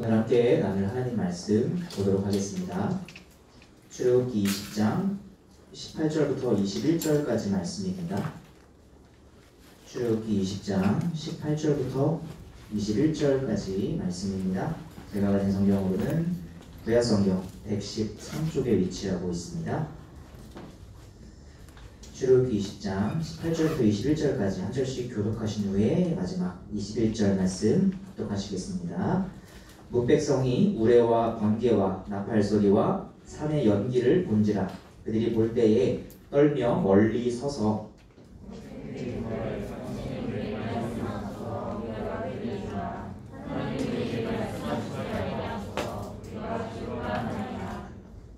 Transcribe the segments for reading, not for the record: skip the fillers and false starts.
오늘 함께 나눌 하나님 말씀 보도록 하겠습니다. 출애굽기 20장 18절부터 21절까지 말씀입니다. 출애굽기 20장 18절부터 21절까지 말씀입니다. 제가 가진 성경으로는 구약성경 113쪽에 위치하고 있습니다. 출애굽기 20장 18절부터 21절까지 한 절씩 교독하신 후에 마지막 21절 말씀 교독하시겠습니다. 뭇백성이 우레와 번개와 나팔 소리와 산의 연기를 본지라. 그들이 볼 때에 떨며 멀리 서서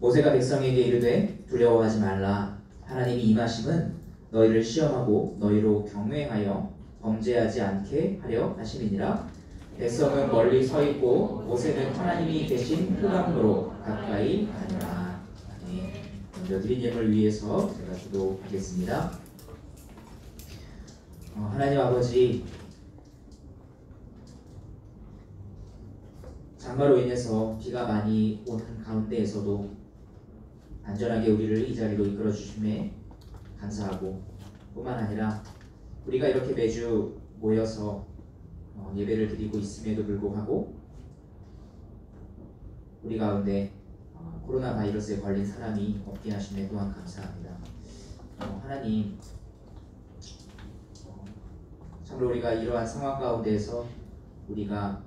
모세가 백성에게 이르되 두려워하지 말라. 하나님이 임하심은 너희를 시험하고 너희로 경외하여 범죄하지 않게 하려 하심이니라. 백성은 멀리 서 있고 모세는 하나님이 계신 흑암으로 가까이 가니라. 먼저 드린 예물 위해서 제가 기도하겠습니다. 하나님 아버지, 장마로 인해서 비가 많이 오는 가운데에서도 안전하게 우리를 이 자리로 이끌어 주심에 감사하고, 뿐만 아니라 우리가 이렇게 매주 모여서 예배를 드리고 있음에도 불구하고 우리 가운데 코로나 바이러스에 걸린 사람이 없게 하심에 또한 감사합니다. 하나님, 참으로 우리가 이러한 상황 가운데에서 우리가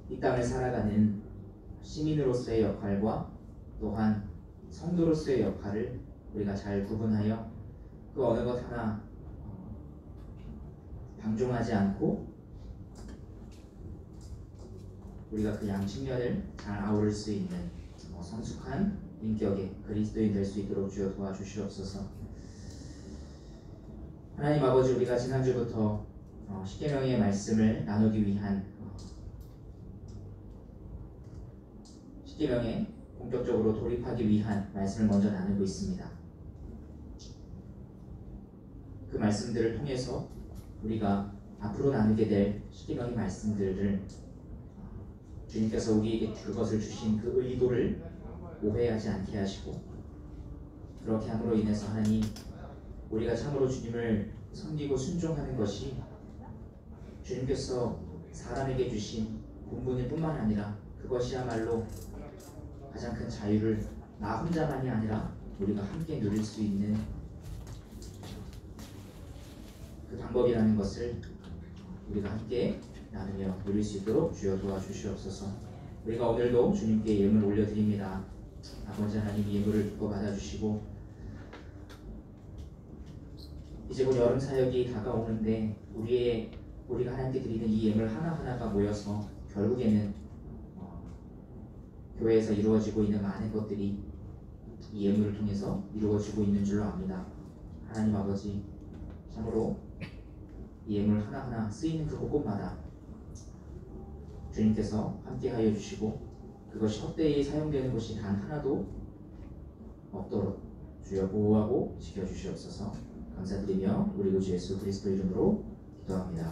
이 땅을 살아가는 시민으로서의 역할과 또한 성도로서의 역할을 우리가 잘 구분하여 그 어느 것 하나 방종하지 않고 우리가 그 양측면을 잘 아우를 수 있는 성숙한 인격의 그리스도인 될 수 있도록 주여 도와주시옵소서. 하나님 아버지, 우리가 지난주부터 십계명의 말씀을 나누기 위한 십계명에 본격적으로 돌입하기 위한 말씀을 먼저 나누고 있습니다. 그 말씀들을 통해서 우리가 앞으로 나누게 될 십계명의 말씀들을 주님께서 우리에게 그것을 주신 그 의도를 오해하지 않게 하시고, 그렇게 함으로 인해서 하나님, 우리가 참으로 주님을 섬기고 순종하는 것이 주님께서 사람에게 주신 본분일 뿐만 아니라 그것이야말로 가장 큰 자유를 나 혼자만이 아니라 우리가 함께 누릴 수 있는 그 방법이라는 것을 우리가 함께 나누며 누릴 수 있도록 주여 도와주시옵소서. 우리가 오늘도 주님께 예물을 올려드립니다. 아버지 하나님, 예물을 두고 받아주시고, 이제 곧 여름 사역이 다가오는데 우리가 하나님께 드리는 이 예물 하나하나가 모여서 결국에는 교회에서 이루어지고 있는 많은 것들이 이 예물을 통해서 이루어지고 있는 줄로 압니다. 하나님 아버지, 참으로 이 예물 하나하나 쓰이는 그 곳곳마다 주님께서 함께하여 주시고, 그것이 헛되이 사용되는 것이 단 하나도 없도록 주여 보호하고 지켜주시옵소서. 감사드리며 우리 구주 예수 그리스도 이름으로 기도합니다.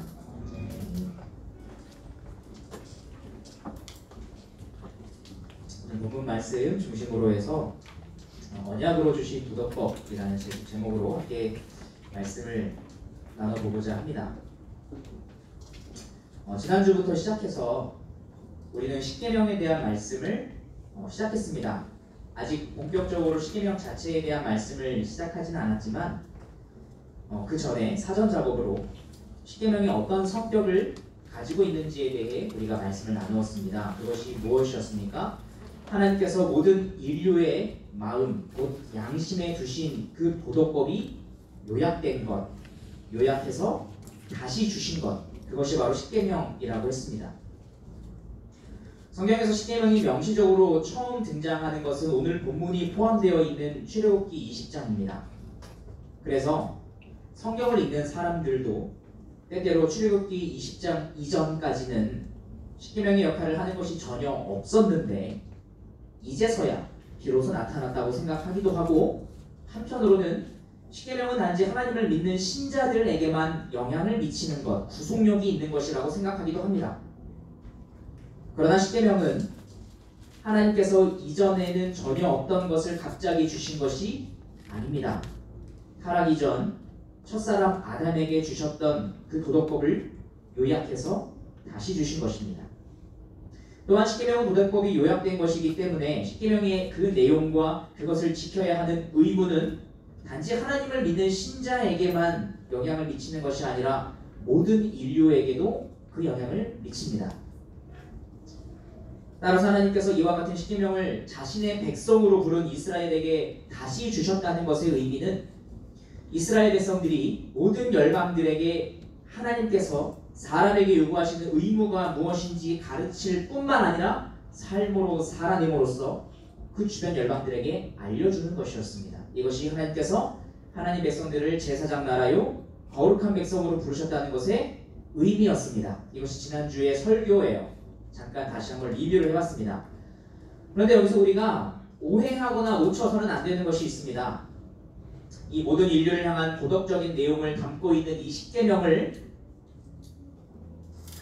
본문 말씀 중심으로 해서 언약으로 주신 도덕법이라는 제목으로 함께 말씀을 나눠보고자 합니다. 지난주부터 시작해서 우리는 십계명에 대한 말씀을 시작했습니다. 아직 본격적으로 십계명 자체에 대한 말씀을 시작하지는 않았지만 그 전에 사전 작업으로 십계명이 어떤 성격을 가지고 있는지에 대해 우리가 말씀을 나누었습니다. 그것이 무엇이었습니까? 하나님께서 모든 인류의 마음, 곧 양심에 주신 그 도덕법이 요약된 것, 요약해서 다시 주신 것, 그것이 바로 십계명이라고 했습니다. 성경에서 십계명이 명시적으로 처음 등장하는 것은 오늘 본문이 포함되어 있는 출애굽기 20장입니다. 그래서 성경을 읽는 사람들도 때때로 출애굽기 20장 이전까지는 십계명의 역할을 하는 것이 전혀 없었는데 이제서야 비로소 나타났다고 생각하기도 하고, 한편으로는 십계명은 단지 하나님을 믿는 신자들에게만 영향을 미치는 것, 구속력이 있는 것이라고 생각하기도 합니다. 그러나 십계명은 하나님께서 이전에는 전혀 없던 것을 갑자기 주신 것이 아닙니다. 타락 이전 첫사람 아담에게 주셨던 그 도덕법을 요약해서 다시 주신 것입니다. 또한 십계명은 도덕법이 요약된 것이기 때문에 십계명의 그 내용과 그것을 지켜야 하는 의무는 단지 하나님을 믿는 신자에게만 영향을 미치는 것이 아니라 모든 인류에게도 그 영향을 미칩니다. 따라서 하나님께서 이와 같은 십계명을 자신의 백성으로 부른 이스라엘에게 다시 주셨다는 것의 의미는 이스라엘 백성들이 모든 열방들에게 하나님께서 사람에게 요구하시는 의무가 무엇인지 가르칠 뿐만 아니라 삶으로 살아냄으로써 그 주변 열방들에게 알려주는 것이었습니다. 이것이 하나님께서 하나님 백성들을 제사장 나라요 거룩한 백성으로 부르셨다는 것의 의미였습니다. 이것이 지난주의 설교예요. 잠깐 다시 한번 리뷰를 해봤습니다. 그런데 여기서 우리가 오해하거나 놓쳐서는 안 되는 것이 있습니다. 이 모든 인류를 향한 도덕적인 내용을 담고 있는 이 십계명을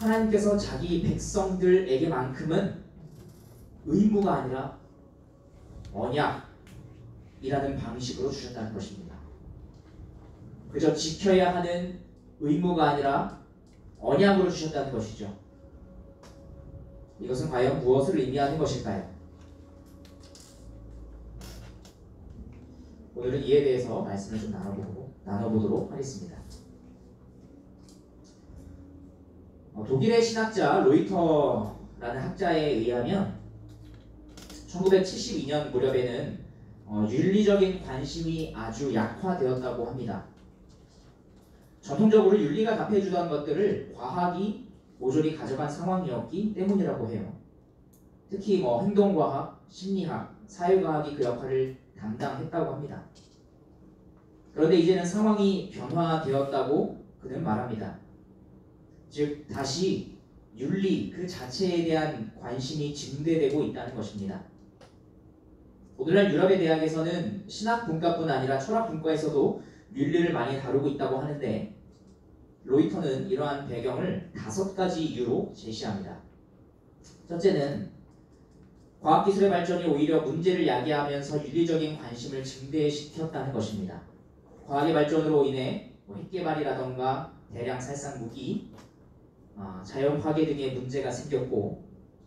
하나님께서 자기 백성들에게만큼은 의무가 아니라 언약이라는 방식으로 주셨다는 것입니다. 그저 지켜야 하는 의무가 아니라 언약으로 주셨다는 것이죠. 이것은 과연 무엇을 의미하는 것일까요? 오늘은 이에 대해서 말씀을 좀 나눠보도록 하겠습니다. 독일의 신학자 로이터라는 학자에 의하면 1972년 무렵에는 윤리적인 관심이 아주 약화되었다고 합니다. 전통적으로 윤리가 답해주던 것들을 과학이 모조리 가져간 상황이었기 때문이라고 해요. 특히 행동과학, 심리학, 사회과학이 그 역할을 담당했다고 합니다. 그런데 이제는 상황이 변화되었다고 그는 말합니다. 즉 다시 윤리 그 자체에 대한 관심이 증대되고 있다는 것입니다. 오늘날 유럽의 대학에서는 신학 분과뿐 아니라 철학 분과에서도 윤리를 많이 다루고 있다고 하는데 로이터는 이러한 배경을 5가지 이유로 제시합니다. 첫째는 과학기술의 발전이 오히려 문제를 야기하면서 윤리적인 관심을 증대시켰다는 것입니다. 과학의 발전으로 인해 핵개발이라던가 대량 살상 무기, 자연 파괴 등의 문제가 생겼고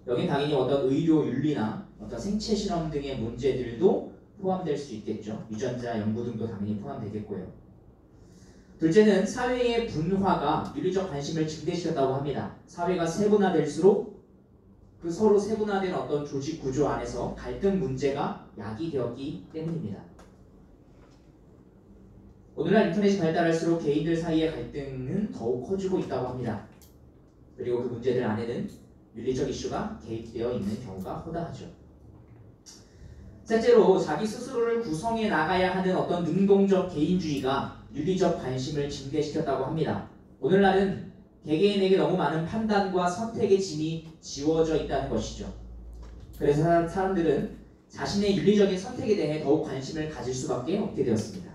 여긴 당연히 어떤 의료 윤리나 어떤 생체 실험 등의 문제들도 포함될 수 있겠죠. 유전자 연구 등도 당연히 포함되겠고요. 둘째는 사회의 분화가 윤리적 관심을 증대시켰다고 합니다. 사회가 세분화될수록 그 서로 세분화된 어떤 조직 구조 안에서 갈등 문제가 야기되었기 때문입니다. 오늘날 인터넷이 발달할수록 개인들 사이의 갈등은 더욱 커지고 있다고 합니다. 그리고 그 문제들 안에는 윤리적 이슈가 개입되어 있는 경우가 허다하죠. 셋째로 자기 스스로를 구성해 나가야 하는 어떤 능동적 개인주의가 윤리적 관심을 증대시켰다고 합니다. 오늘날은 개개인에게 너무 많은 판단과 선택의 짐이 지워져 있다는 것이죠. 그래서 사람들은 자신의 윤리적인 선택에 대해 더욱 관심을 가질 수밖에 없게 되었습니다.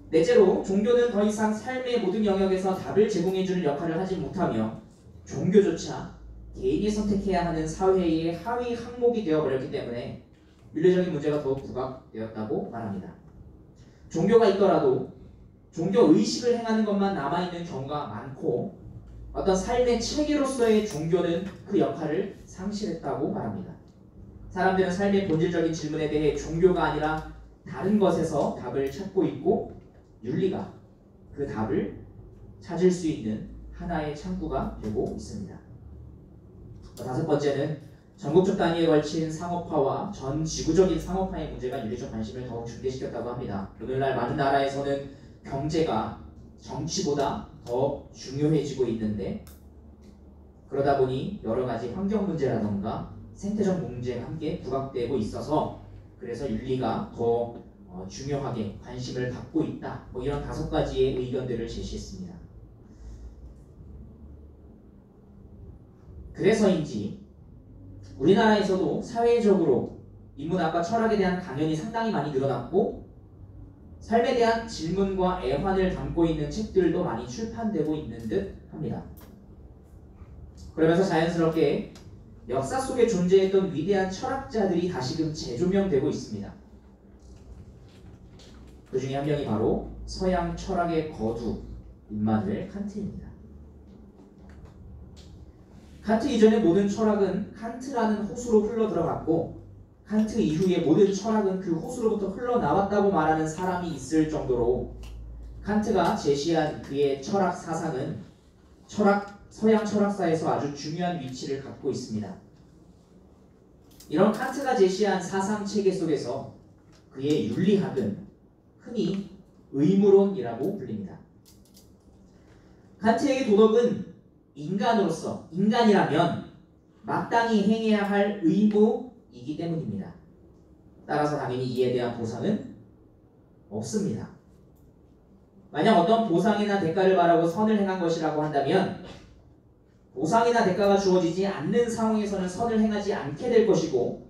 넷째로 종교는 더 이상 삶의 모든 영역에서 답을 제공해주는 역할을 하지 못하며 종교조차 개인이 선택해야 하는 사회의 하위 항목이 되어버렸기 때문에 윤리적인 문제가 더욱 부각되었다고 말합니다. 종교가 있더라도 종교 의식을 행하는 것만 남아있는 경우가 많고 어떤 삶의 체계로서의 종교는 그 역할을 상실했다고 말합니다. 사람들은 삶의 본질적인 질문에 대해 종교가 아니라 다른 것에서 답을 찾고 있고 윤리가 그 답을 찾을 수 있는 하나의 창구가 되고 있습니다. 5번째는 전국적 단위에 걸친 상업화와 전 지구적인 상업화의 문제가 윤리적 관심을 더욱 증대시켰다고 합니다. 오늘날 많은 나라에서는 경제가 정치보다 더 중요해지고 있는데 그러다 보니 여러 가지 환경 문제라던가 생태적 문제가 함께 부각되고 있어서 그래서 윤리가 더 중요하게 관심을 받고 있다. 이런 5가지의 의견들을 제시했습니다. 그래서인지 우리나라에서도 사회적으로 인문학과 철학에 대한 강연이 상당히 많이 늘어났고 삶에 대한 질문과 애환을 담고 있는 책들도 많이 출판되고 있는 듯 합니다. 그러면서 자연스럽게 역사 속에 존재했던 위대한 철학자들이 다시금 재조명되고 있습니다. 그 중에 한 명이 바로 서양 철학의 거두 임마누엘 칸트입니다. 칸트 이전의 모든 철학은 칸트라는 호수로 흘러들어갔고 칸트 이후의 모든 철학은 그 호수로부터 흘러나왔다고 말하는 사람이 있을 정도로 칸트가 제시한 그의 철학 사상은 서양 철학사에서 아주 중요한 위치를 갖고 있습니다. 이런 칸트가 제시한 사상 체계 속에서 그의 윤리학은 흔히 의무론이라고 불립니다. 칸트에게 도덕은 인간이라면 마땅히 행해야 할 의무이기 때문입니다. 따라서 당연히 이에 대한 보상은 없습니다. 만약 어떤 보상이나 대가를 바라고 선을 행한 것이라고 한다면 보상이나 대가가 주어지지 않는 상황에서는 선을 행하지 않게 될 것이고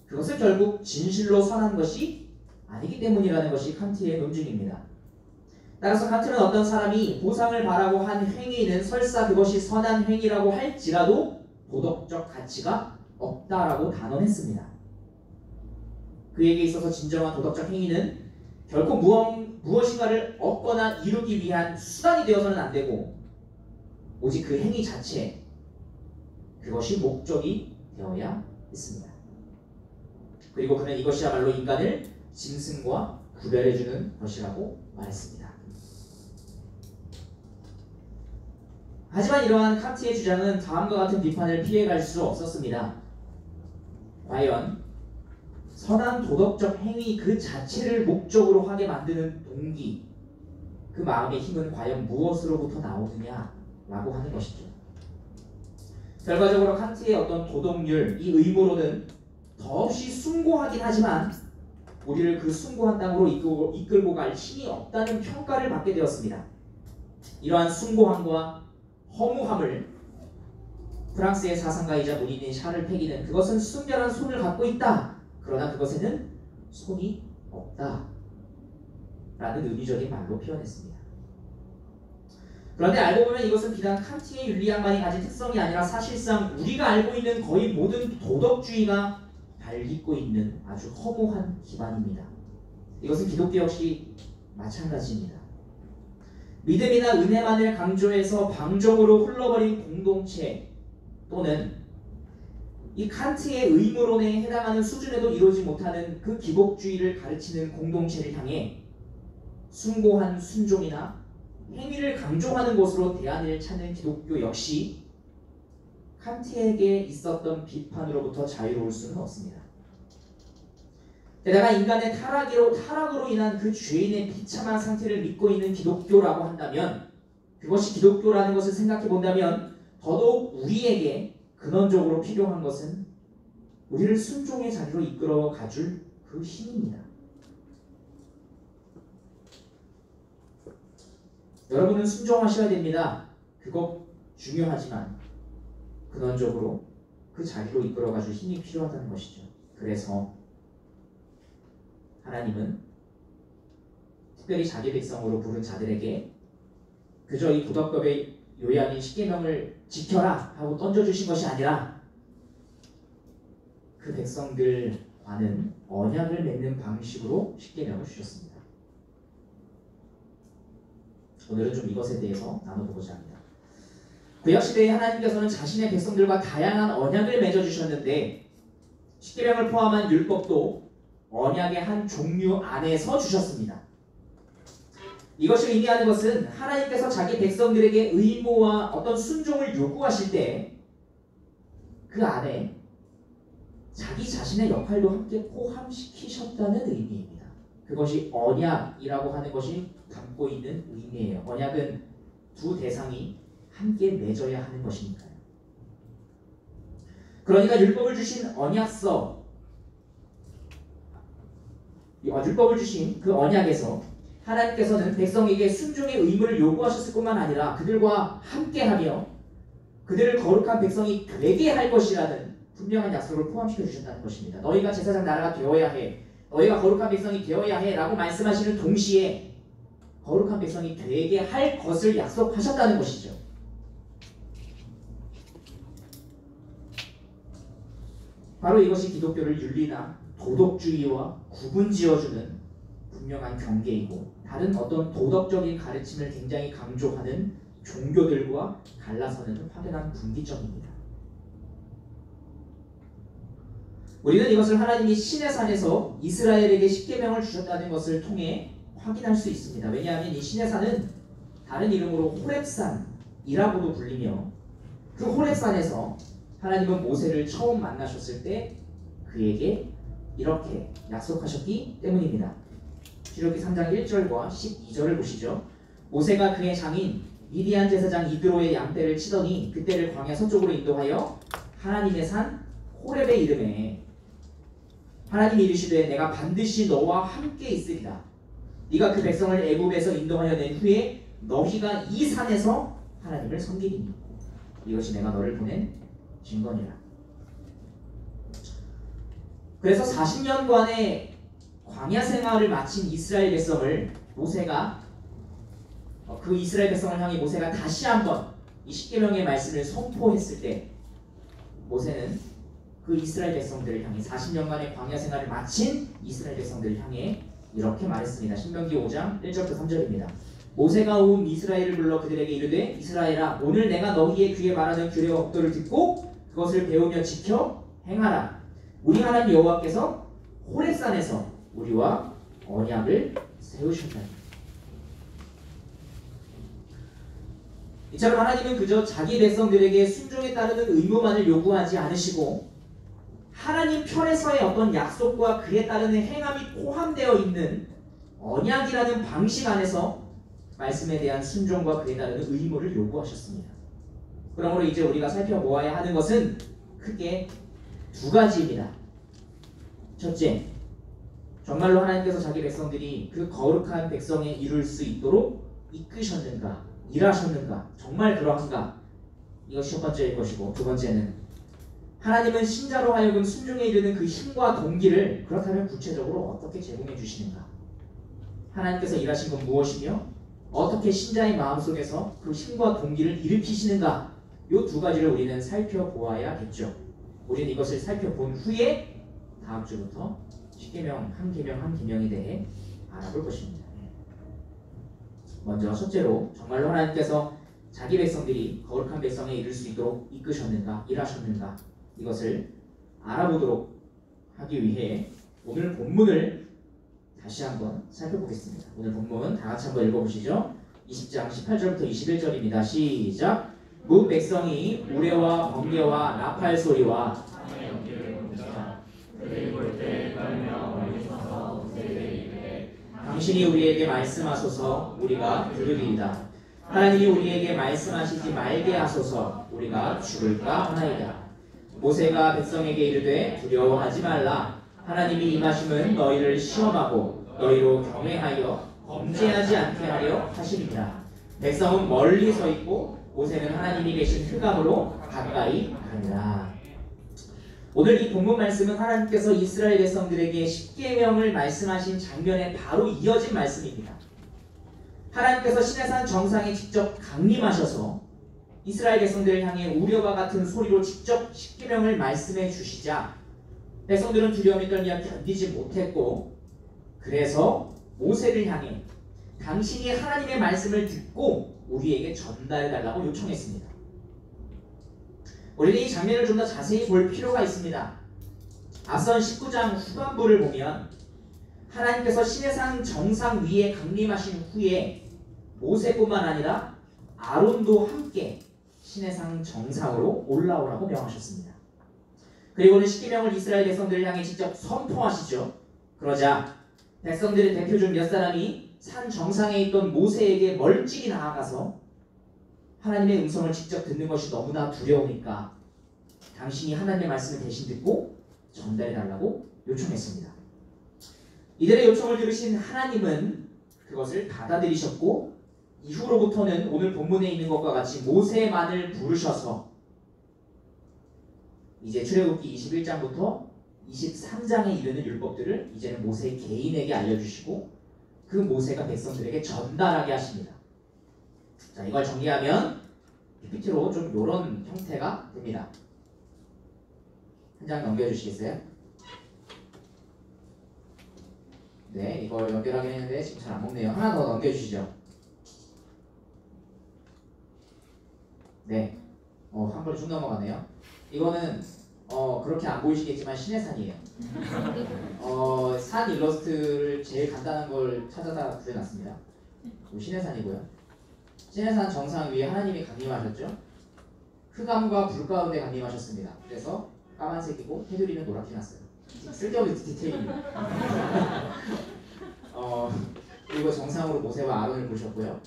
그것은 결국 진실로 선한 것이 아니기 때문이라는 것이 칸트의 논증입니다. 따라서 칸트는 어떤 사람이 보상을 바라고 한 행위는 설사 그것이 선한 행위라고 할지라도 도덕적 가치가 없다라고 단언했습니다. 그에게 있어서 진정한 도덕적 행위는 결코 무엇인가를 얻거나 이루기 위한 수단이 되어서는 안 되고 오직 그 행위 자체 그것이 목적이 되어야 했습니다. 그리고 그는 이것이야말로 인간을 짐승과 구별해주는 것이라고 말했습니다. 하지만 이러한 칸트의 주장은 다음과 같은 비판을 피해갈 수 없었습니다. 과연 선한 도덕적 행위 그 자체를 목적으로 하게 만드는 동기, 그 마음의 힘은 과연 무엇으로부터 나오느냐라고 하는 것이죠. 결과적으로 칸트의 어떤 도덕률, 이 의무로는 더없이 숭고하긴 하지만 우리를 그 숭고한 땅으로 이끌고 갈 힘이 없다는 평가를 받게 되었습니다. 이러한 숭고함과 허무함을 프랑스의 사상가이자 문인인 샤를 페기는 그것은 순결한 손을 갖고 있다. 그러나 그것에는 손이 없다. 라는 의미적인 말로 표현했습니다. 그런데 알고 보면 이것은 비단 칸트의 윤리학만이 가진 특성이 아니라 사실상 우리가 알고 있는 거의 모든 도덕주의가 발딛고 있는 아주 허무한 기반입니다. 이것은 기독교 역시 마찬가지입니다. 믿음이나 은혜만을 강조해서 방종으로 흘러버린 공동체 또는 이 칸트의 의무론에 해당하는 수준에도 이루지 못하는 그 기복주의를 가르치는 공동체를 향해 숭고한 순종이나 행위를 강조하는 것으로 대안을 찾는 기독교 역시 칸트에게 있었던 비판으로부터 자유로울 수는 없습니다. 게다가 인간의 타락으로 인한 그 죄인의 비참한 상태를 믿고 있는 기독교라고 한다면 그것이 기독교라는 것을 생각해 본다면 더더욱 우리에게 근원적으로 필요한 것은 우리를 순종의 자리로 이끌어 가줄 그 힘입니다. 여러분은 순종하셔야 됩니다. 그거 중요하지만 근원적으로 그 자리로 이끌어 가줄 힘이 필요하다는 것이죠. 그래서 하나님은 특별히 자기 백성으로 부른 자들에게 그저 이 도덕법의 요약인 십계명을 지켜라 하고 던져주신 것이 아니라 그 백성들과는 언약을 맺는 방식으로 십계명을 주셨습니다. 오늘은 좀 이것에 대해서 나눠보고자 합니다. 구약시대에 하나님께서는 자신의 백성들과 다양한 언약을 맺어주셨는데 십계명을 포함한 율법도 언약의 한 종류 안에서 주셨습니다. 이것이 의미하는 것은 하나님께서 자기 백성들에게 의무와 어떤 순종을 요구하실 때 그 안에 자기 자신의 역할도 함께 포함시키셨다는 의미입니다. 그것이 언약이라고 하는 것이 담고 있는 의미예요. 언약은 두 대상이 함께 맺어야 하는 것이니까요. 그러니까 율법을 주신 율법을 주신 그 언약에서 하나님께서는 백성에게 순종의 의무를 요구하셨을 뿐만 아니라 그들과 함께하며 그들을 거룩한 백성이 되게 할 것이라는 분명한 약속을 포함시켜 주셨다는 것입니다. 너희가 제사장 나라가 되어야 해, 너희가 거룩한 백성이 되어야 해 라고 말씀하시는 동시에 거룩한 백성이 되게 할 것을 약속하셨다는 것이죠. 바로 이것이 기독교를 윤리나 도덕주의와 구분지어주는 분명한 경계이고 다른 어떤 도덕적인 가르침을 굉장히 강조하는 종교들과 갈라서는 확연한 분기점입니다. 우리는 이것을 하나님이 시내 산에서 이스라엘에게 십계명을 주셨다는 것을 통해 확인할 수 있습니다. 왜냐하면 이 시내 산은 다른 이름으로 호렙산이라고도 불리며 그 호렙산에서 하나님은 모세를 처음 만나셨을 때 그에게 이렇게 약속하셨기 때문입니다. 출애굽기 3장 1절과 12절을 보시죠. 모세가 그의 장인 미디안 제사장 이드로의 양떼를 치더니 그떼를 광야 서쪽으로 인도하여 하나님의 산 호렙에 이르매 하나님이 이르시되 내가 반드시 너와 함께 있으리라. 네가 그 백성을 애굽에서 인도하여 낸 후에 너희가 이 산에서 하나님을 섬기리니 이것이 내가 너를 보낸 증거니라. 그래서 40년간의 광야 생활을 마친 이스라엘 백성을 모세가 그 이스라엘 백성을 향해 모세가 다시 한번 이 십계명의 말씀을 선포했을 때 모세는 그 이스라엘 백성들을 향해 40년간의 광야 생활을 마친 이스라엘 백성들을 향해 이렇게 말했습니다. 신명기 5장 1절부터 3절입니다. 모세가 온 이스라엘을 불러 그들에게 이르되 이스라엘아 오늘 내가 너희의 귀에 말하는 규례와 법도를 듣고 그것을 배우며 지켜 행하라. 우리 하나님 여호와께서 호렙산에서 우리와 언약을 세우셨나니. 이처럼 하나님은 그저 자기 백성들에게 순종에 따르는 의무만을 요구하지 않으시고 하나님 편에서의 어떤 약속과 그에 따르는 행함이 포함되어 있는 언약이라는 방식 안에서 말씀에 대한 순종과 그에 따르는 의무를 요구하셨습니다. 그러므로 이제 우리가 살펴보아야 하는 것은 크게 두 가지입니다. 첫째, 정말로 하나님께서 자기 백성들이 그 거룩한 백성에 이룰 수 있도록 이끄셨는가, 일하셨는가, 정말 그러한가? 이것이 첫 번째일 것이고, 두 번째는 하나님은 신자로 하여금 순종에 이르는 그 힘과 동기를 그렇다면 구체적으로 어떻게 제공해 주시는가? 하나님께서 일하신 건 무엇이며 어떻게 신자의 마음속에서 그 힘과 동기를 일으키시는가? 이 두 가지를 우리는 살펴보아야겠죠. 우리는 이것을 살펴본 후에 다음 주부터 십계명 한 계명에 대해 알아볼 것입니다. 먼저 첫째로 정말로 하나님께서 자기 백성들이 거룩한 백성에 이를 수 있도록 이끄셨는가, 일하셨는가 이것을 알아보도록 하기 위해 오늘 본문을 다시 한번 살펴보겠습니다. 오늘 본문 다 같이 한번 읽어보시죠. 20장 18절부터 21절입니다. 시작! 무 백성이 우레와 번개와 나팔 소리와 당신이 우리에게 말씀하소서 우리가 들으리이다. 하나님이 우리에게 말씀하시지 말게 하소서 우리가 죽을까 하나이다. 모세가 백성에게 이르되 두려워하지 말라. 하나님이 임하심은 너희를 시험하고 너희로 경외하여 범죄하지 않게 하려 하시니라. 백성은 멀리 서 있고 모세는 하나님이 계신 흑암으로 가까이 가니라. 오늘 이 본문 말씀은 하나님께서 이스라엘 백성들에게 십계명을 말씀하신 장면에 바로 이어진 말씀입니다. 하나님께서 시내산 정상에 직접 강림하셔서 이스라엘 백성들을 향해 우려와 같은 소리로 직접 십계명을 말씀해 주시자 백성들은 두려움에 떨며 견디지 못했고 그래서 모세를 향해 당신이 하나님의 말씀을 듣고 우리에게 전달해 달라고 요청했습니다. 우리는 이 장면을 좀 더 자세히 볼 필요가 있습니다. 앞선 19장 후반부를 보면 하나님께서 시내산 정상 위에 강림하신 후에 모세뿐만 아니라 아론도 함께 시내산 정상으로 올라오라고 명하셨습니다. 그리고는 십계명을 이스라엘 백성들을 향해 직접 선포하시죠. 그러자 백성들의 대표 중 몇 사람이 산 정상에 있던 모세에게 멀찍이 나아가서 하나님의 음성을 직접 듣는 것이 너무나 두려우니까 당신이 하나님의 말씀을 대신 듣고 전달해 달라고 요청했습니다. 이들의 요청을 들으신 하나님은 그것을 받아들이셨고 이후로부터는 오늘 본문에 있는 것과 같이 모세만을 부르셔서 이제 출애굽기 21장부터 23장에 이르는 율법들을 이제는 모세 개인에게 알려주시고 그 모세가 백성들에게 전달하게 하십니다. 자, 이걸 정리하면 PPT로 좀 이런 형태가 됩니다. 한 장 넘겨주시겠어요? 네, 이걸 연결하긴 했는데 지금 잘 안 먹네요. 하나 더 넘겨주시죠. 네, 한 번에 쭉 넘어가네요. 이거는 그렇게 안 보이시겠지만 신의 산이에요. 산 일러스트를 제일 간단한 걸 찾아다 구해놨습니다. 신의 산이고요. 신의 산 정상 위에 하나님이 강림하셨죠. 흑암과 불 가운데 강림하셨습니다. 그래서 까만색이고 테두리는 노랗게 났어요. 쓸데없는 디테일입니다. 그리고 정상으로 모세와 아론을 부르셨고요.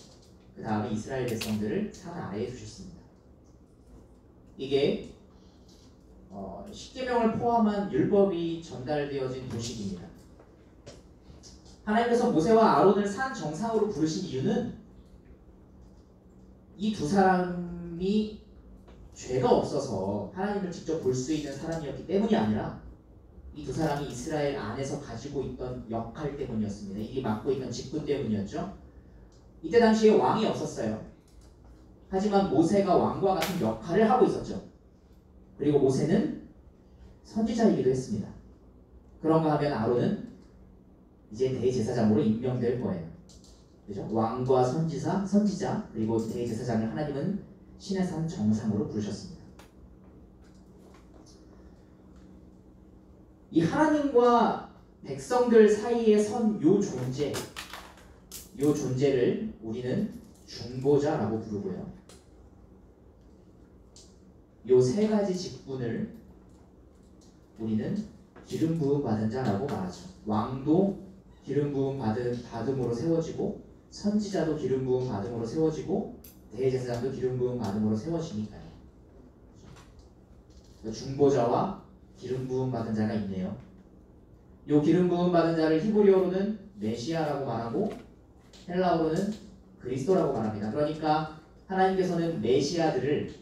그 다음에 이스라엘 백성들을 산 아래에 두셨습니다. 이게 십계명을 포함한 율법이 전달되어진 도식입니다. 하나님께서 모세와 아론을 산 정상으로 부르신 이유는 이 두 사람이 죄가 없어서 하나님을 직접 볼 수 있는 사람이었기 때문이 아니라 이 두 사람이 이스라엘 안에서 가지고 있던 역할 때문이었습니다. 이게 맡고 있던 직분 때문이었죠. 이때 당시에 왕이 없었어요. 하지만 모세가 왕과 같은 역할을 하고 있었죠. 그리고 모세는 선지자이기도 했습니다. 그런가 하면 아론은 이제 대제사장으로 임명될 거예요. 그죠? 왕과 선지자, 그리고 대제사장을 하나님은 신의 산 정상으로 부르셨습니다. 이 하나님과 백성들 사이에 선 요 존재를 우리는 중보자라고 부르고요. 요 세 가지 직분을 우리는 기름 부음 받은 자라고 말하죠. 왕도 기름 부음 받음으로 세워지고, 선지자도 기름 부음 받음으로 세워지고, 대제사장도 기름 부음 받음으로 세워지니까요. 중보자와 기름 부음 받은 자가 있네요. 요 기름 부음 받은 자를 히브리어로는 메시아라고 말하고 헬라어로는 그리스도라고 말합니다. 그러니까 하나님께서는 메시아들을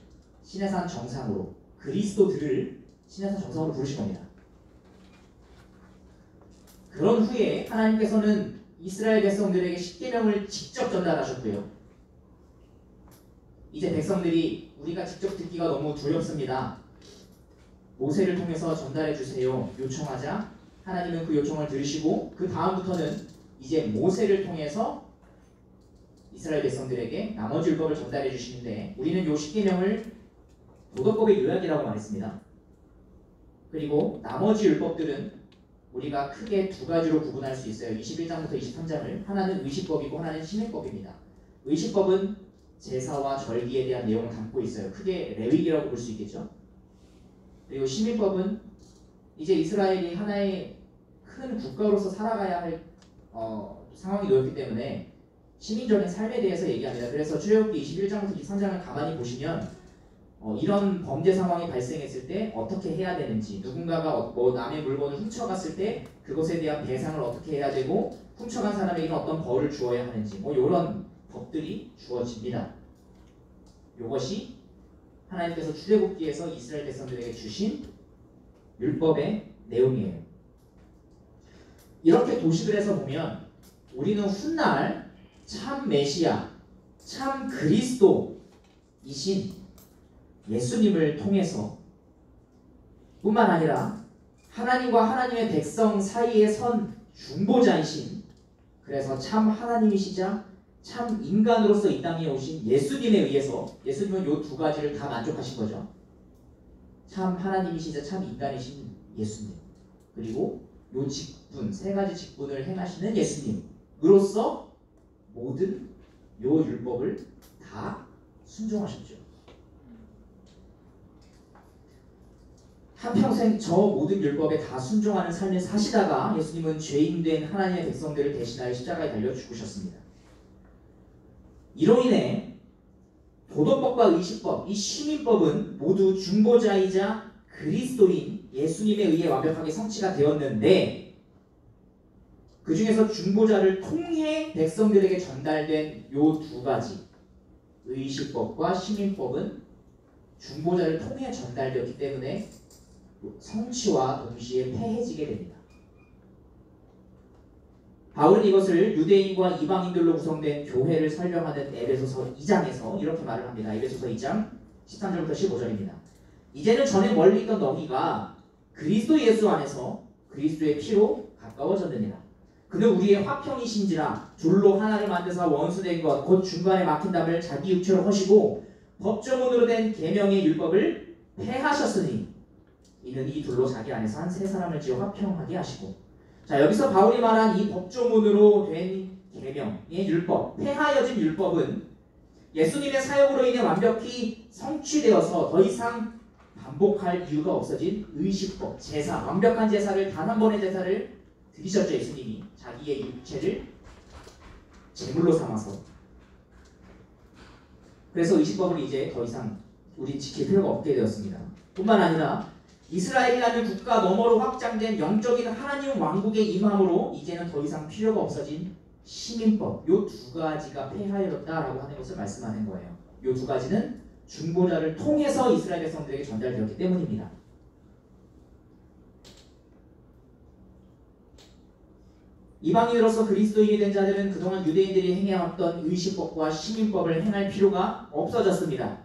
시내산 정상으로, 그리스도들을 시내산 정상으로 부르신 겁니다. 그런 후에 하나님께서는 이스라엘 백성들에게 십계명을 직접 전달하셨고요. 이제 백성들이 우리가 직접 듣기가 너무 두렵습니다. 모세를 통해서 전달해 주세요 요청하자 하나님은 그 요청을 들으시고 그 다음부터는 이제 모세를 통해서 이스라엘 백성들에게 나머지 율법을 전달해 주시는데, 우리는 요 십계명을 도덕법의 요약이라고 말했습니다. 그리고 나머지 율법들은 우리가 크게 두 가지로 구분할 수 있어요. 21장부터 23장을 하나는 의식법이고 하나는 신행법입니다. 의식법은 제사와 절기에 대한 내용을 담고 있어요. 크게 레위기라고 볼 수 있겠죠. 그리고 시민법은 이제 이스라엘이 하나의 큰 국가로서 살아가야 할 상황이 놓였기 때문에 시민적인 삶에 대해서 얘기합니다. 그래서 출애굽기 21장부터 23장을 가만히 보시면 이런 범죄 상황이 발생했을 때 어떻게 해야 되는지, 누군가가 남의 물건을 훔쳐갔을 때 그것에 대한 배상을 어떻게 해야 되고, 훔쳐간 사람에게는 어떤 벌을 주어야 하는지, 이런 법들이 주어집니다. 이것이 하나님께서 출애굽기에서 이스라엘 백성들에게 주신 율법의 내용이에요. 이렇게 도식을 해서 보면 우리는 훗날 참 메시아, 참 그리스도이신 예수님을 통해서 뿐만 아니라 하나님과 하나님의 백성 사이에 선 중보자이신, 그래서 참 하나님이시자 참 인간으로서 이 땅에 오신 예수님에 의해서, 예수님은 이 두 가지를 다 만족하신 거죠. 참 하나님이시자 참 인간이신 예수님, 그리고 요 직분, 세 가지 직분을 행하시는 예수님으로서 모든 요 율법을 다 순종하셨죠. 한평생 저 모든 율법에 다 순종하는 삶을 사시다가 예수님은 죄인된 하나님의 백성들을 대신하여 십자가에 달려 죽으셨습니다. 이로 인해 도덕법과 의식법, 이 시민법은 모두 중보자이자 그리스도인 예수님에 의해 완벽하게 성취가 되었는데, 그 중에서 중보자를 통해 백성들에게 전달된 요 두 가지, 의식법과 시민법은 중보자를 통해 전달되었기 때문에 성취와 동시에 폐해지게 됩니다. 바울은 이것을 유대인과 이방인들로 구성된 교회를 설명하는 에베소서 2장에서 이렇게 말을 합니다. 에베소서 2장 13절부터 15절입니다. 이제는 전에 멀리 있던 너희가 그리스도 예수 안에서 그리스도의 피로 가까워졌느니라. 그는 우리의 화평이신지라 둘로 하나를 만드사 원수된 것 곧 중간에 막힌 담을 자기 육체로 허시고 법조문으로 된 계명의 율법을 폐하셨으니 이는 이 둘로 자기 안에서 한 세 사람을 지어 화평하게 하시고. 자, 여기서 바울이 말한 이 법조문으로 된 계명의 율법, 폐하여진 율법은 예수님의 사역으로 인해 완벽히 성취되어서 더 이상 반복할 이유가 없어진 의식법, 제사, 완벽한 제사를 단 한 번의 제사를 드리셨죠. 예수님이 자기의 육체를 제물로 삼아서. 그래서 의식법을 이제 더 이상 우리 지킬 필요가 없게 되었습니다. 뿐만 아니라 이스라엘이라는 국가 너머로 확장된 영적인 하나님 왕국의 임함으로 이제는 더 이상 필요가 없어진 시민법, 요 두 가지가 폐하였다라고 하는 것을 말씀하는 거예요. 요 두 가지는 중보자를 통해서 이스라엘 백성들에게 전달되었기 때문입니다. 이방인으로서 그리스도인이 된 자들은 그동안 유대인들이 행해왔던 의식법과 시민법을 행할 필요가 없어졌습니다.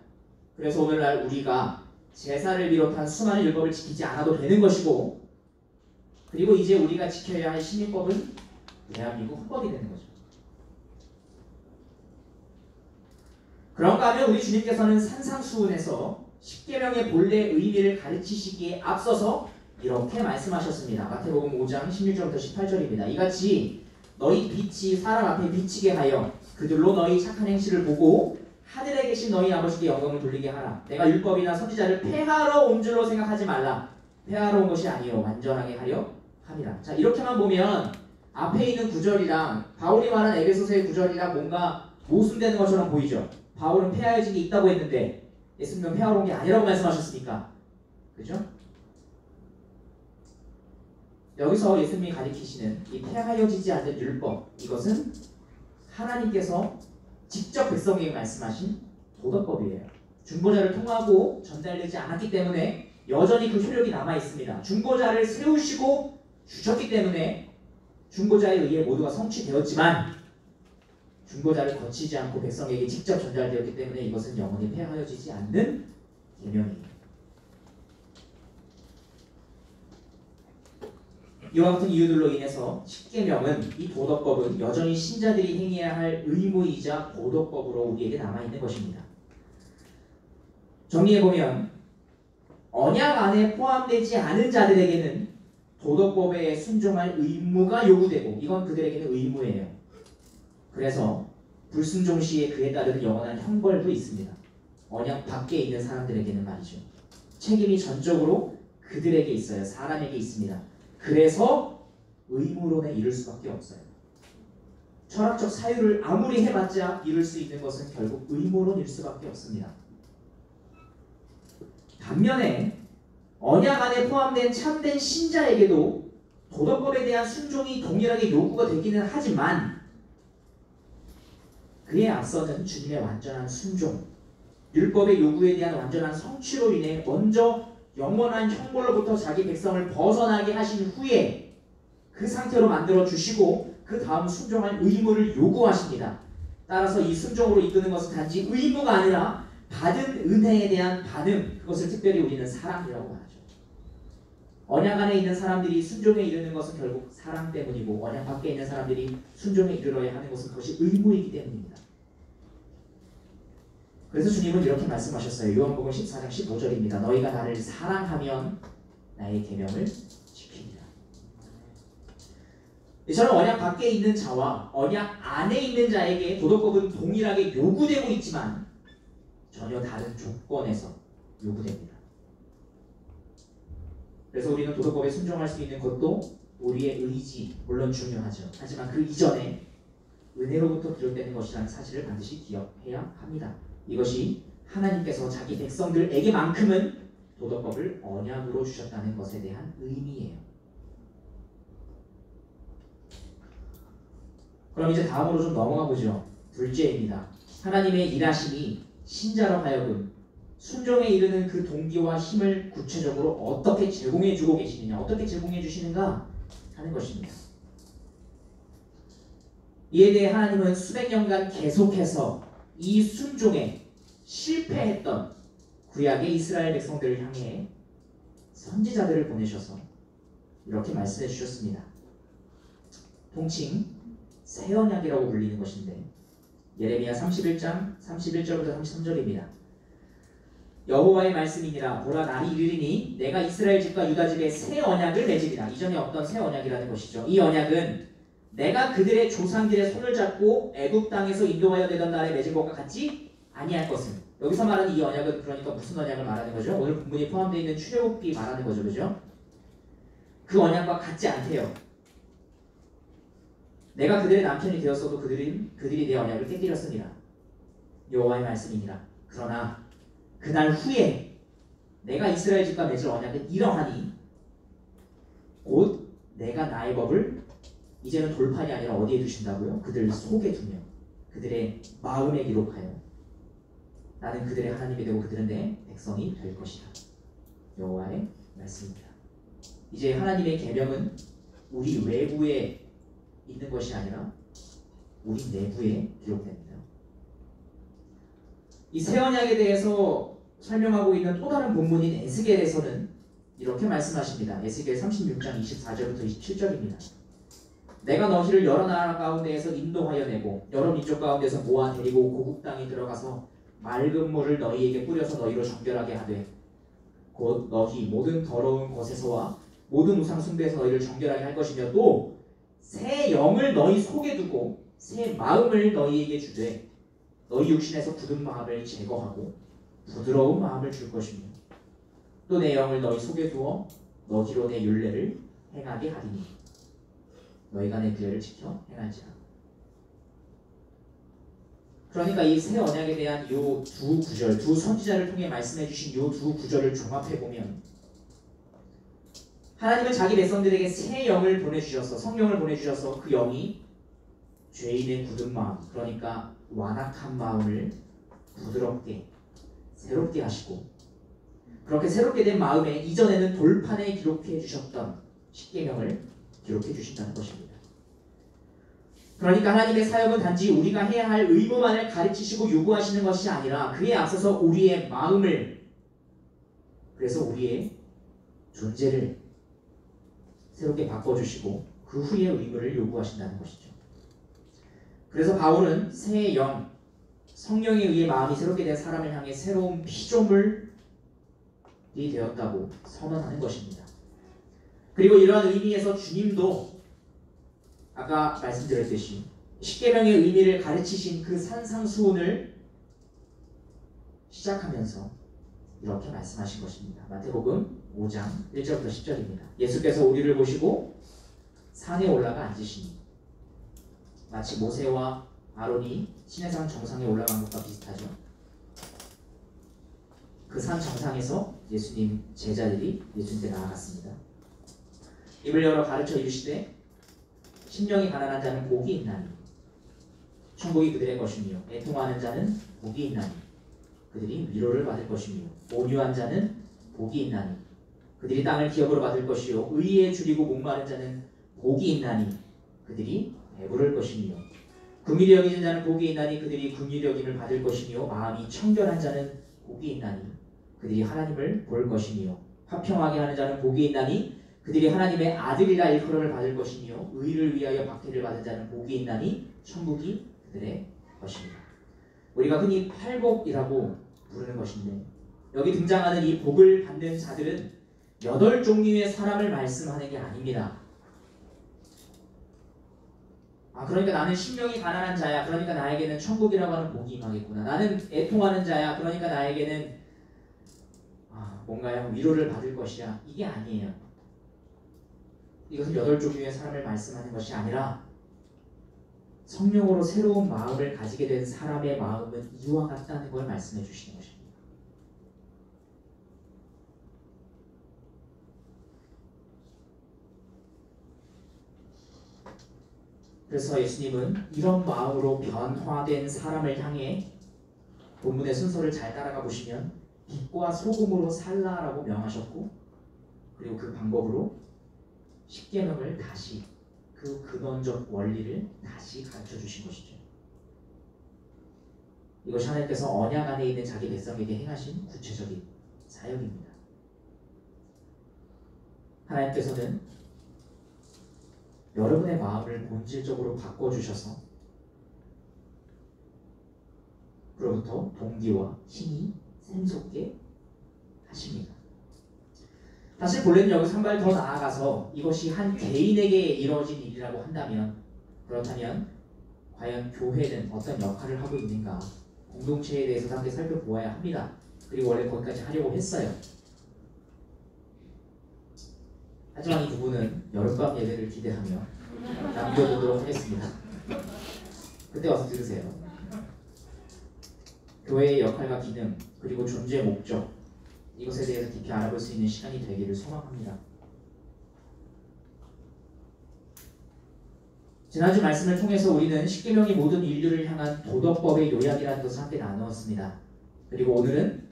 그래서 오늘날 우리가 제사를 비롯한 수많은 율법을 지키지 않아도 되는 것이고, 그리고 이제 우리가 지켜야 할 시민법은 대한민국 헌법이 되는 거죠. 그런가 하면 우리 주님께서는 산상수훈에서 십계명의 본래 의미를 가르치시기에 앞서서 이렇게 말씀하셨습니다. 마태복음 5장 16절부터 18절입니다. 이같이 너희 빛이 사람 앞에 비치게 하여 그들로 너희 착한 행실을 보고 하늘에 계신 너희 아버지께 영광을 돌리게 하라. 내가 율법이나 선지자를 폐하러 온 줄로 생각하지 말라. 폐하러 온 것이 아니요 완전하게 하려 함이라. 자, 이렇게만 보면 앞에 있는 구절이랑 바울이 말한 에베소서의 구절이랑 뭔가 모순되는 것처럼 보이죠. 바울은 폐하여진 게 있다고 했는데 예수님은 폐하러 온 게 아니라고 말씀하셨으니까. 그죠? 여기서 예수님이 가리키시는 이 폐하여지지 않는 율법, 이것은 하나님께서 직접 백성에게 말씀하신 도덕법이에요. 중보자를 통하고 전달되지 않았기 때문에 여전히 그 효력이 남아있습니다. 중보자를 세우시고 주셨기 때문에 중보자에 의해 모두가 성취되었지만 중보자를 거치지 않고 백성에게 직접 전달되었기 때문에 이것은 영원히 폐하여지지 않는 계명입니다. 이와 같은 이유들로 인해서 십계명은, 이 도덕법은 여전히 신자들이 행해야 할 의무이자 도덕법으로 우리에게 남아있는 것입니다. 정리해보면 언약 안에 포함되지 않은 자들에게는 도덕법에 순종할 의무가 요구되고 이건 그들에게는 의무예요. 그래서 불순종 시에 그에 따르는 영원한 형벌도 있습니다. 언약 밖에 있는 사람들에게는 말이죠. 책임이 전적으로 그들에게 있어요. 사람에게 있습니다. 그래서 의무론에 이를 수밖에 없어요. 철학적 사유를 아무리 해봤자 이룰 수 있는 것은 결국 의무론일 수밖에 없습니다. 반면에 언약 안에 포함된 참된 신자에게도 도덕법에 대한 순종이 동일하게 요구가 되기는 하지만 그에 앞서는 주님의 완전한 순종, 율법의 요구에 대한 완전한 성취로 인해 먼저 영원한 형벌로부터 자기 백성을 벗어나게 하신 후에 그 상태로 만들어 주시고 그 다음 순종할 의무를 요구하십니다. 따라서 이 순종으로 이끄는 것은 단지 의무가 아니라 받은 은혜에 대한 반응, 그것을 특별히 우리는 사랑이라고 하죠. 언약 안에 있는 사람들이 순종에 이르는 것은 결국 사랑 때문이고 언약 밖에 있는 사람들이 순종에 이르러야 하는 것은 그것이 의무이기 때문입니다. 그래서 주님은 이렇게 말씀하셨어요. 요한복음 14장 15절입니다. 너희가 나를 사랑하면 나의 계명을 지키리라. 이처럼 언약 밖에 있는 자와 언약 안에 있는 자에게 도덕법은 동일하게 요구되고 있지만 전혀 다른 조건에서 요구됩니다. 그래서 우리는 도덕법에 순종할 수 있는 것도 우리의 의지, 물론 중요하죠. 하지만 그 이전에 은혜로부터 비롯되는 것이라는 사실을 반드시 기억해야 합니다. 이것이 하나님께서 자기 백성들에게만큼은 도덕법을 언약으로 주셨다는 것에 대한 의미예요. 그럼 이제 다음으로 좀 넘어가 보죠. 둘째입니다. 하나님의 일하심이 신자로 하여금 순종에 이르는 그 동기와 힘을 구체적으로 어떻게 제공해 주고 계시느냐, 어떻게 제공해 주시는가 하는 것입니다. 이에 대해 하나님은 수백 년간 계속해서 이 순종에 실패했던 구약의 이스라엘 백성들을 향해 선지자들을 보내셔서 이렇게 말씀해 주셨습니다. 통칭 새 언약이라고 불리는 것인데 예레미야 31장 31절부터 33절입니다. 여호와의 말씀이니라. 보라, 날이 이르리니 내가 이스라엘 집과 유다 집에 새 언약을 맺으리라. 이전에 없던 새 언약이라는 것이죠. 이 언약은 내가 그들의 조상들의 손을 잡고 애굽 땅에서 인도하여 내던 날에 맺은 것과 같지 아니할 것은. 여기서 말하는 이 언약은 그러니까 무슨 언약을 말하는 거죠? 오늘 본문이 포함되어 있는 출애굽기 말하는 거죠, 그죠? 그 언약과 같지 않대요. 내가 그들의 남편이 되었어도 그들이 내 언약을 깨뜨렸으니라. 여호와의 말씀이니라. 그러나 그날 후에 내가 이스라엘 집과 맺을 언약은 이러하니 곧 내가 나의 법을 이제는 돌판이 아니라 어디에 두신다고요? 그들 속에 두며 그들의 마음에 기록하여 나는 그들의 하나님이 되고 그들은 내 백성이 될 것이다. 여호와의 말씀입니다. 이제 하나님의 계명은 우리 외부에 있는 것이 아니라 우리 내부에 기록됩니다. 이 새 언약에 대해서 설명하고 있는 또 다른 본문인 에스겔에서는 이렇게 말씀하십니다. 에스겔 36장 24절부터 27절입니다. 내가 너희를 여러 나라 가운데에서 인도하여 내고 여러 민족 가운데서 모아 데리고 고국 땅에 들어가서 맑은 물을 너희에게 뿌려서 너희로 정결하게 하되 곧 너희 모든 더러운 것에서와 모든 우상 숭배에서 너희를 정결하게 할 것이며 또 새 영을 너희 속에 두고 새 마음을 너희에게 주되 너희 육신에서 굳은 마음을 제거하고 부드러운 마음을 줄 것이며 또 내 영을 너희 속에 두어 너희로 내 율례를 행하게 하리니 너희가 내 규례를 지켜 행할지라. 그러니까 이 새 언약에 대한 요 두 구절, 두 선지자를 통해 말씀해 주신 요 두 구절을 종합해 보면 하나님은 자기 백성들에게 새 영을 보내주셔서 성령을 보내주셔서 그 영이 죄인의 굳은 마음, 그러니까 완악한 마음을 부드럽게 새롭게 하시고 그렇게 새롭게 된 마음에 이전에는 돌판에 기록해 주셨던 십계명을 기록해 주신다는 것입니다. 그러니까 하나님의 사역은 단지 우리가 해야 할 의무만을 가르치시고 요구하시는 것이 아니라 그에 앞서서 우리의 마음을, 그래서 우리의 존재를 새롭게 바꿔주시고 그 후에 의무를 요구하신다는 것이죠. 그래서 바울은 새 영, 성령에 의해 마음이 새롭게 된 사람을 향해 새로운 피조물이 되었다고 선언하는 것입니다. 그리고 이러한 의미에서 주님도 아까 말씀드렸듯이 십계명의 의미를 가르치신 그 산상수훈을 시작하면서 이렇게 말씀하신 것입니다. 마태복음 5장 1절부터 10절입니다. 예수께서 우리를 보시고 산에 올라가 앉으시니 마치 모세와 아론이 시내산 정상에 올라간 것과 비슷하죠. 그 산 정상에서 예수님 제자들이 예수님께 나아갔습니다. 입을 열어 가르쳐 이르시되 심령이 가난한 자는 복이 있나니 천국이 그들의 것이며 애통하는 자는 복이 있나니 그들이 위로를 받을 것이며 온유한 자는 복이 있나니 그들이 땅을 기업으로 받을 것이요 의에 줄이고 목마른 자는 복이 있나니 그들이 배부를 것이며 긍휼히 여기는 자는 복이 있나니 그들이 긍휼히 여김을 받을 것이며 마음이 청결한 자는 복이 있나니 그들이 하나님을 볼 것이며 화평하게 하는 자는 복이 있나니 그들이 하나님의 아들이라 일컬음을 받을 것이며 의를 위하여 박해를 받은 자는 복이 있나니 천국이 그들의 것입니다. 우리가 흔히 팔복이라고 부르는 것인데 여기 등장하는 이 복을 받는 자들은 8종류의 사람을 말씀하는 게 아닙니다. 그러니까 나는 심령이 가난한 자야. 그러니까 나에게는 천국이라고 하는 복이 임하겠구나. 나는 애통하는 자야. 그러니까 나에게는 뭔가 위로를 받을 것이야. 이게 아니에요. 이것은 8종류의 사람을 말씀하는 것이 아니라 성령으로 새로운 마음을 가지게 된 사람의 마음은 이와 같다는 걸 말씀해 주시는 것입니다. 그래서 예수님은 이런 마음으로 변화된 사람을 향해 본문의 순서를 잘 따라가 보시면 빛과 소금으로 살라라고 명하셨고 그리고 그 방법으로 십계명을 다시 그 근원적 원리를 다시 가르쳐 주신 것이죠. 이것이 하나님께서 언약 안에 있는 자기 백성에게 행하신 구체적인 사역입니다. 하나님께서는 여러분의 마음을 본질적으로 바꿔주셔서 그로부터 동기와 힘이 샘솟게 하십니다. 사실 본래는 여기서 한 발 더 나아가서 이것이 한 개인에게 이루어진 일이라고 한다면, 그렇다면 과연 교회는 어떤 역할을 하고 있는가, 공동체에 대해서 함께 살펴보아야 합니다. 그리고 원래 거기까지 하려고 했어요. 하지만 이 부분은 여름밤 예배를 기대하며 남겨보도록 하겠습니다. 그때 와서 들으세요. 교회의 역할과 기능, 그리고 존재 목적, 이것에 대해서 깊이 알아볼 수 있는 시간이 되기를 소망합니다. 지난주 말씀을 통해서 우리는 십계명이 모든 인류를 향한 도덕법의 요약이라는 것을 함께 나누었습니다. 그리고 오늘은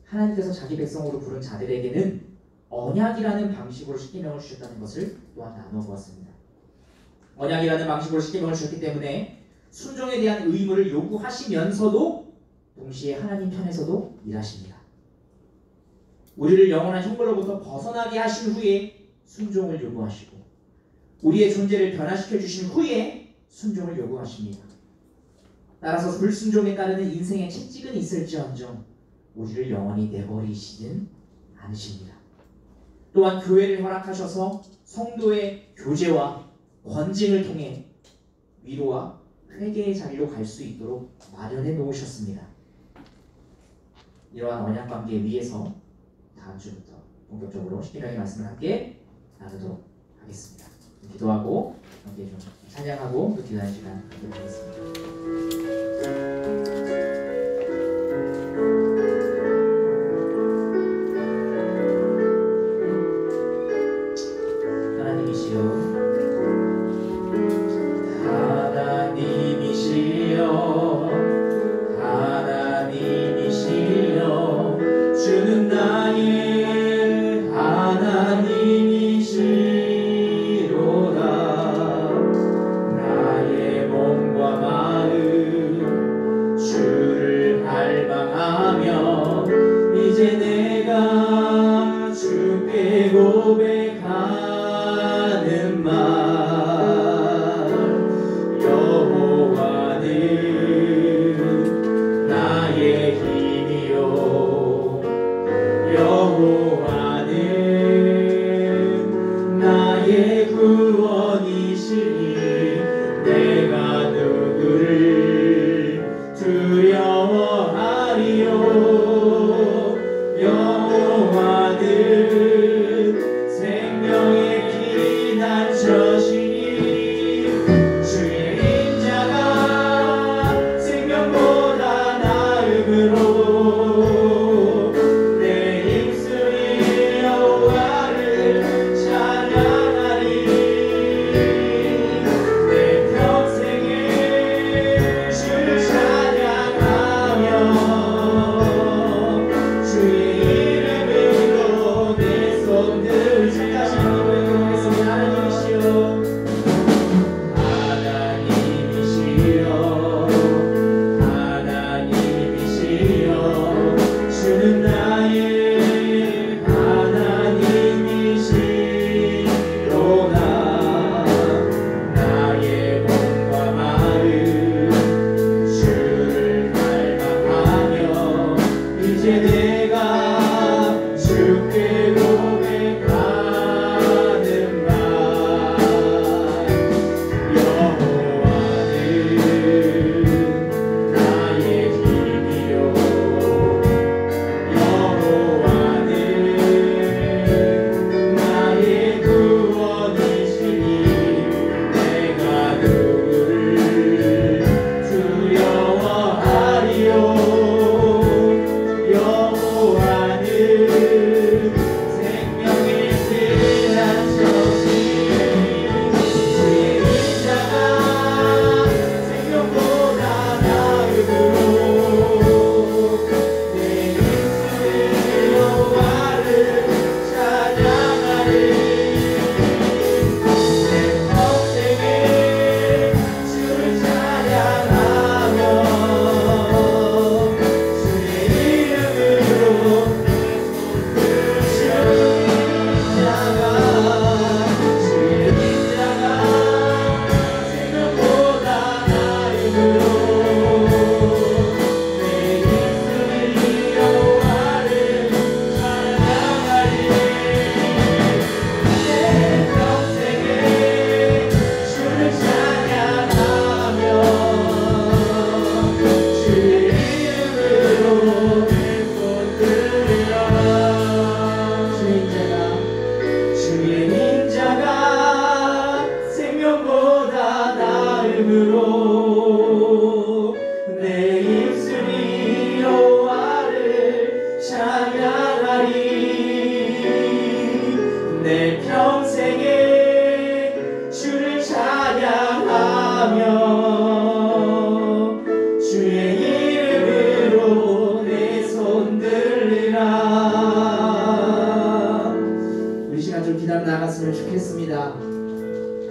하나님께서 자기 백성으로 부른 자들에게는 언약이라는 방식으로 십계명을 주셨다는 것을 또한 나누어 보았습니다. 언약이라는 방식으로 십계명을 주셨기 때문에 순종에 대한 의무를 요구하시면서도 동시에 하나님 편에서도 일하십니다. 우리를 영원한 형벌로부터 벗어나게 하신 후에 순종을 요구하시고, 우리의 존재를 변화시켜 주신 후에 순종을 요구하십니다. 따라서 불순종에 따르는 인생의 채찍은 있을지언정 우리를 영원히 내버리시진 않으십니다. 또한 교회를 허락하셔서 성도의 교제와 권징을 통해 위로와 회개의 자리로 갈 수 있도록 마련해 놓으셨습니다. 이러한 언약 관계 위에서 다음 주부터 본격적으로 십계명의 말씀을 함께 나누도록 하겠습니다. 기도하고 함께 좀 찬양하고 또 기도하는 시간 갖도록 하겠습니다.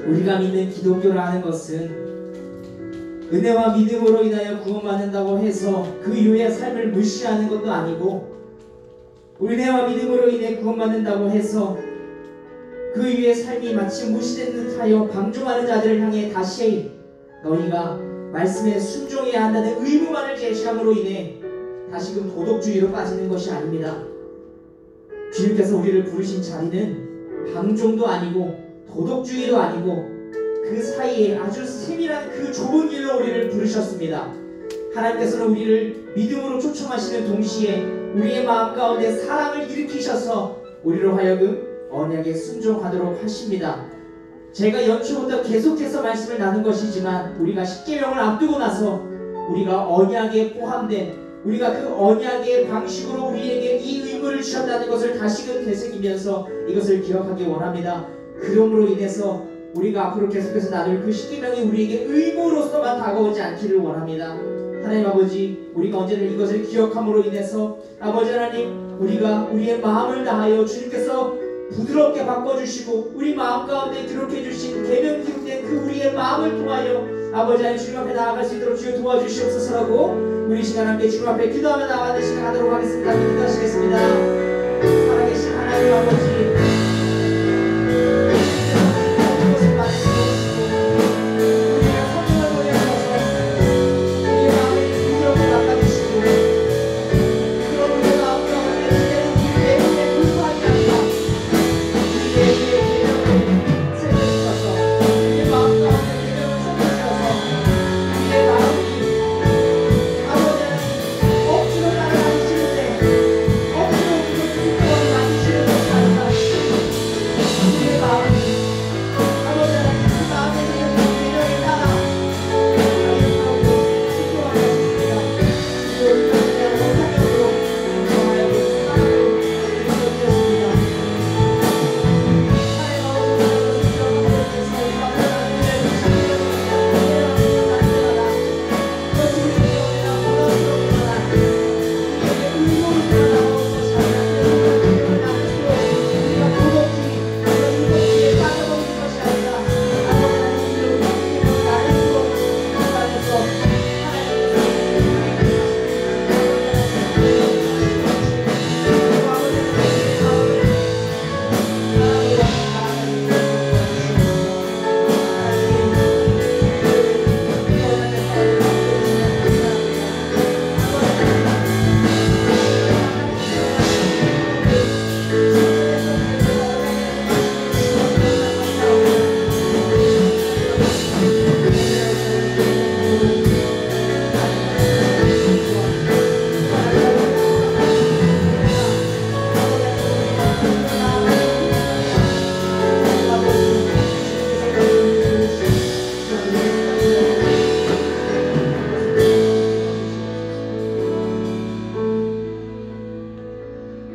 우리가 믿는 기독교라는 것은 은혜와 믿음으로 인하여 구원받는다고 해서 그 이후의 삶을 무시하는 것도 아니고, 은혜와 믿음으로 인해 구원받는다고 해서 그 이후의 삶이 마치 무시된 듯하여 방종하는 자들을 향해 다시 너희가 말씀에 순종해야 한다는 의무만을 제시함으로 인해 다시금 도덕주의로 빠지는 것이 아닙니다. 주님께서 우리를 부르신 자리는 방종도 아니고 도덕주의도 아니고 그 사이에 아주 세밀한 그 좁은 길로 우리를 부르셨습니다. 하나님께서는 우리를 믿음으로 초청하시는 동시에 우리의 마음 가운데 사랑을 일으키셔서 우리로 하여금 언약에 순종하도록 하십니다. 제가 연초부터 계속해서 말씀을 나눈 것이지만 우리가 십계명을 앞두고 나서 우리가 언약에 포함된, 우리가 그 언약의 방식으로 우리에게 이 의무를 주셨다는 것을 다시금 되새기면서 이것을 기억하기 원합니다. 그러므로 인해서 우리가 앞으로 계속해서 나눌 그 십계명이 우리에게 의무로서만 다가오지 않기를 원합니다. 하나님 아버지, 우리가 언제나 이것을 기억함으로 인해서 아버지 하나님, 우리가 우리의 마음을 다하여 주님께서 부드럽게 바꿔주시고 우리 마음 가운데 기록해 주신 계명 기록된 그 우리의 마음을 통하여 아버지 하나님 주님 앞에 나아갈 수 있도록 주여 도와주시옵소서라고 우리 시간 함께 주님 앞에 기도하며 나아가는 시간 하도록 하겠습니다. 기도하시겠습니다. 살아계신 하나님 아버지,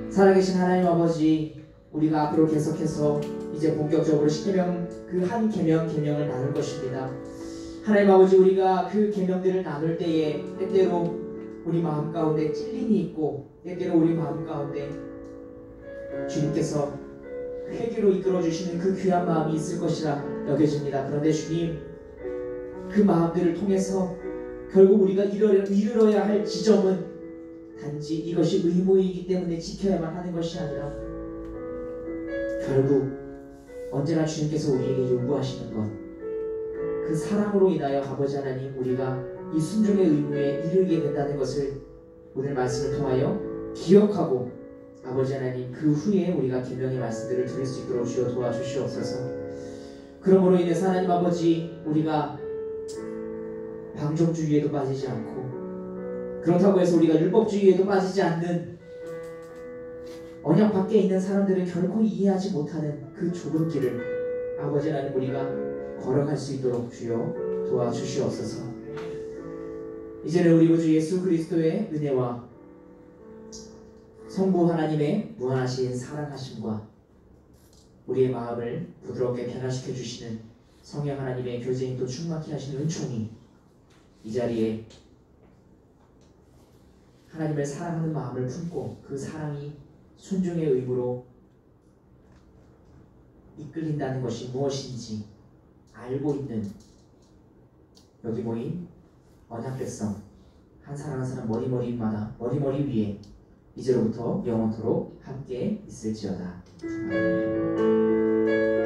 살아계신 하나님 아버지, 우리가 앞으로 계속해서 이제 본격적으로 십계명 그 한 계명을 나눌 것입니다. 하나님 아버지, 우리가 그 계명들을 나눌 때에 때때로 우리 마음 가운데 찔림이 있고 때때로 우리 마음 가운데 주님께서 회개로 이끌어 주시는 그 귀한 마음이 있을 것이라 여겨집니다. 그런데 주님, 그 마음들을 통해서 결국 우리가 이르러야 할 지점은 단지 이것이 의무이기 때문에 지켜야만 하는 것이 아니라 결국 언제나 주님께서 우리에게 요구하시는 것, 그 사랑으로 인하여 아버지 하나님, 우리가 이 순종의 의무에 이르게 된다는 것을 오늘 말씀을 통하여 기억하고 아버지 하나님, 그 후에 우리가 계명의 말씀들을 드릴 수 있도록 주여 도와주시옵소서. 그러므로 인해서 하나님 아버지, 우리가 방종주의에도 빠지지 않고 그렇다고 해서 우리가 율법주의에도 빠지지 않는, 언약 밖에 있는 사람들은 결코 이해하지 못하는 그 좁은 길을 아버지 하나님, 우리가 걸어갈 수 있도록 주여 도와주시옵소서. 이제는 우리 구주 예수 그리스도의 은혜와 성부 하나님의 무한하신 사랑하심과 우리의 마음을 부드럽게 변화시켜 주시는 성령 하나님의 교제인 또 충만케 하시는 은총이 이 자리에 하나님을 사랑하는 마음을 품고 그 사랑이 순종의 의무로 이끌린다는 것이 무엇인지 알고 있는 여기 모인 언약 백성 한 사람 한 사람 머리머리마다 머리머리 위에 이제로부터 영원토록 함께 있을지어다. 아멘.